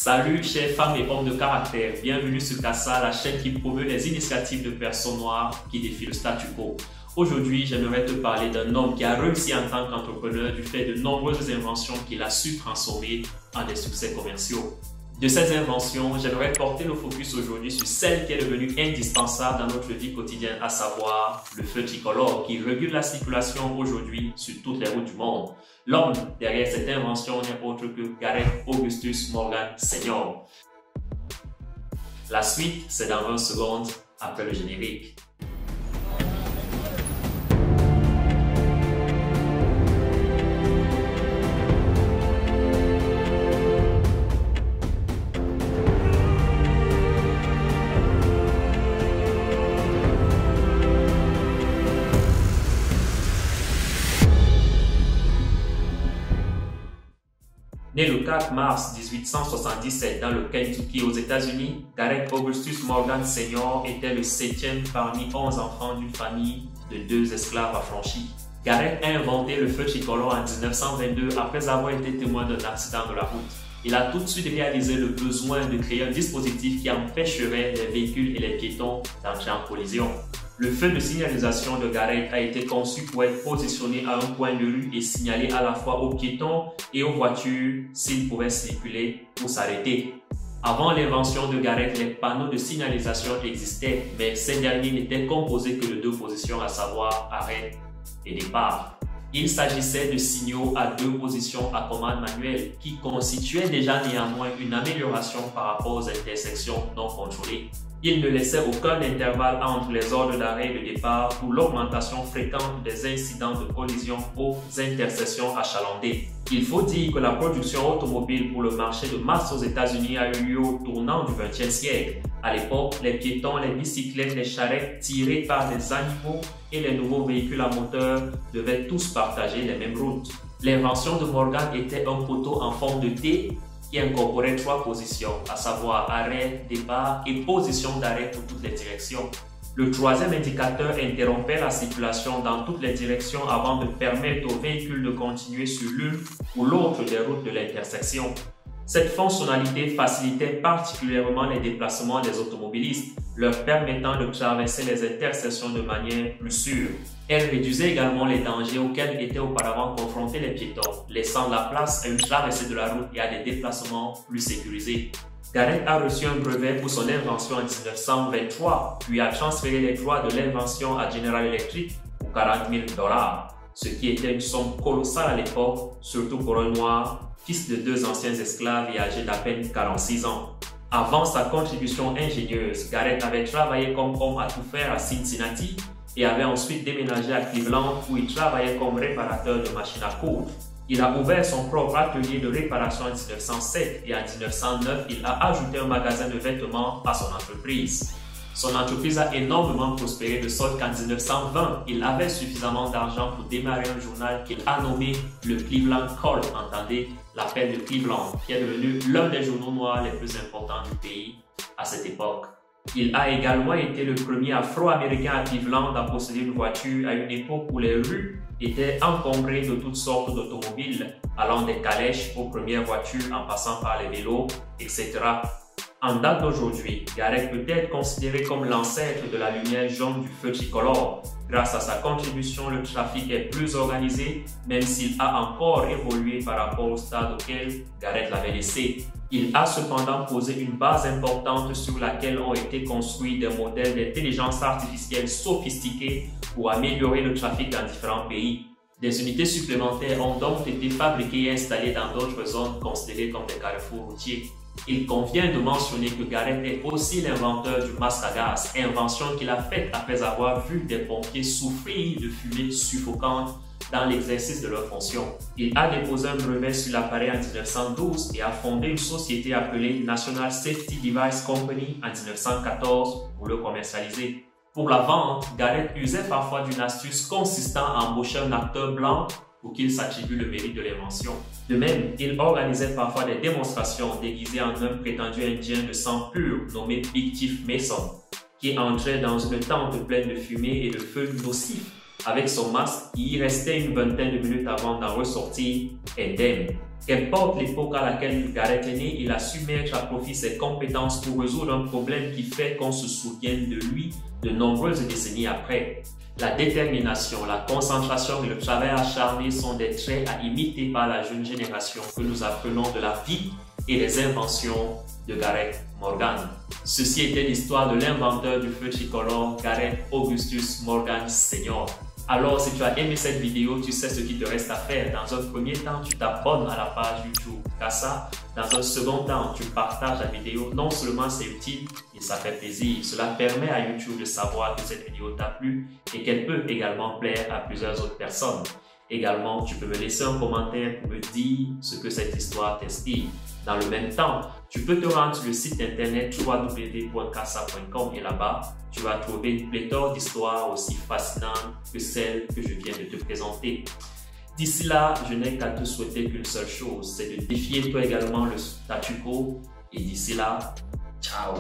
Salut chers femmes et hommes de caractère, bienvenue sur CASA, la chaîne qui promeut les initiatives de personnes noires qui défient le statu quo. Aujourd'hui, j'aimerais te parler d'un homme qui a réussi en tant qu'entrepreneur du fait de nombreuses inventions qu'il a su transformer en des succès commerciaux. De ces inventions, j'aimerais porter le focus aujourd'hui sur celle qui est devenue indispensable dans notre vie quotidienne, à savoir le feu tricolore qui régule la circulation aujourd'hui sur toutes les routes du monde. L'homme derrière cette invention n'est autre que Gareth Augustus Morgan Sr. La suite, c'est dans 20 secondes après le générique. Né le 4 mars 1877 dans le Kentucky aux États-Unis, Gareth Augustus Morgan Sr. était le 7e parmi 11 enfants d'une famille de 2 esclaves affranchis. Gareth a inventé le feu tricolore en 1922 après avoir été témoin d'un accident de la route. Il a tout de suite réalisé le besoin de créer un dispositif qui empêcherait les véhicules et les piétons d'entrer en collision. Le feu de signalisation de Gareth a été conçu pour être positionné à un coin de rue et signaler à la fois aux piétons et aux voitures s'ils pouvaient circuler ou s'arrêter. Avant l'invention de Gareth, les panneaux de signalisation existaient, mais ces derniers n'étaient composés que de 2 positions, à savoir arrêt et départ. Il s'agissait de signaux à 2 positions à commande manuelle qui constituaient déjà néanmoins une amélioration par rapport aux intersections non contrôlées. Il ne laissait aucun intervalle entre les ordres d'arrêt et de départ pour l'augmentation fréquente des incidents de collision aux intersections achalandées. Il faut dire que la production automobile pour le marché de masse aux États-Unis a eu lieu au tournant du XXe siècle. À l'époque, les piétons, les bicyclettes, les charrettes tirées par des animaux et les nouveaux véhicules à moteur devaient tous partager les mêmes routes. L'invention de Morgan était un poteau en forme de T qui incorporait 3 positions, à savoir arrêt, départ et position d'arrêt pour toutes les directions. Le 3e indicateur interrompait la circulation dans toutes les directions avant de permettre aux véhicules de continuer sur l'une ou l'autre des routes de l'intersection. Cette fonctionnalité facilitait particulièrement les déplacements des automobilistes, leur permettant de traverser les intersections de manière plus sûre. Elle réduisait également les dangers auxquels étaient auparavant confrontés les piétons, laissant la place à une traversée de la route et à des déplacements plus sécurisés. Gareth a reçu un brevet pour son invention en 1923, puis a transféré les droits de l'invention à General Electric pour $40 000, ce qui était une somme colossale à l'époque, surtout pour un noir, fils de 2 anciens esclaves et âgé d'à peine 46 ans. Avant sa contribution ingénieuse, Gareth avait travaillé comme homme à tout faire à Cincinnati et avait ensuite déménagé à Cleveland où il travaillait comme réparateur de machines à coudre. Il a ouvert son propre atelier de réparation en 1907 et en 1909, il a ajouté un magasin de vêtements à son entreprise. Son entreprise a énormément prospéré de sorte qu'en 1920, il avait suffisamment d'argent pour démarrer un journal qu'il a nommé le Cleveland Call, entendez, l'appel de Cleveland, qui est devenu l'un des journaux noirs les plus importants du pays à cette époque. Il a également été le premier Afro-Américain à Cleveland à posséder une voiture à une époque où les rues étaient encombrées de toutes sortes d'automobiles, allant des calèches aux premières voitures en passant par les vélos, etc. En date d'aujourd'hui, Gareth peut être considéré comme l'ancêtre de la lumière jaune du feu tricolore. Grâce à sa contribution, le trafic est plus organisé, même s'il a encore évolué par rapport au stade auquel Gareth l'avait laissé. Il a cependant posé une base importante sur laquelle ont été construits des modèles d'intelligence artificielle sophistiqués pour améliorer le trafic dans différents pays. Des unités supplémentaires ont donc été fabriquées et installées dans d'autres zones considérées comme des carrefours routiers. Il convient de mentionner que Gareth est aussi l'inventeur du masque à gaz, invention qu'il a faite après avoir vu des pompiers souffrir de fumée suffocante dans l'exercice de leurs fonctions. Il a déposé un brevet sur l'appareil en 1912 et a fondé une société appelée National Safety Device Company en 1914 pour le commercialiser. Pour la vente, Gareth usait parfois d'une astuce consistant à embaucher un acteur blanc pour qu'il s'attribue le mérite de l'invention. De même, il organisait parfois des démonstrations déguisées en un prétendu indien de sang pur nommé Big Chief Mason, qui entrait dans une tente pleine de fumée et de feu nocifs. Avec son masque, il y restait une vingtaine de minutes avant d'en ressortir indemne. Qu'importe l'époque à laquelle Gareth est né, il a su mettre à profit ses compétences pour résoudre un problème qui fait qu'on se souvienne de lui de nombreuses décennies après. La détermination, la concentration et le travail acharné sont des traits à imiter par la jeune génération que nous apprenons de la vie et des inventions de Gareth Morgan. Ceci était l'histoire de l'inventeur du feu tricolore, Gareth Augustus Morgan Sr. Alors, si tu as aimé cette vidéo, tu sais ce qu'il te reste à faire. Dans un premier temps, tu t'abonnes à la page YouTube CASA. Dans un second temps, tu partages la vidéo. Non seulement c'est utile, et ça fait plaisir. Cela permet à YouTube de savoir que cette vidéo t'a plu et qu'elle peut également plaire à plusieurs autres personnes. Également, tu peux me laisser un commentaire pour me dire ce que cette histoire t'inspire. Dans le même temps, tu peux te rendre sur le site internet www.casa.com et là-bas, tu vas trouver une pléthore d'histoires aussi fascinantes que celles que je viens de te présenter. D'ici là, je n'ai qu'à te souhaiter qu'une seule chose, c'est de défier toi également le statu quo. Et d'ici là, ciao!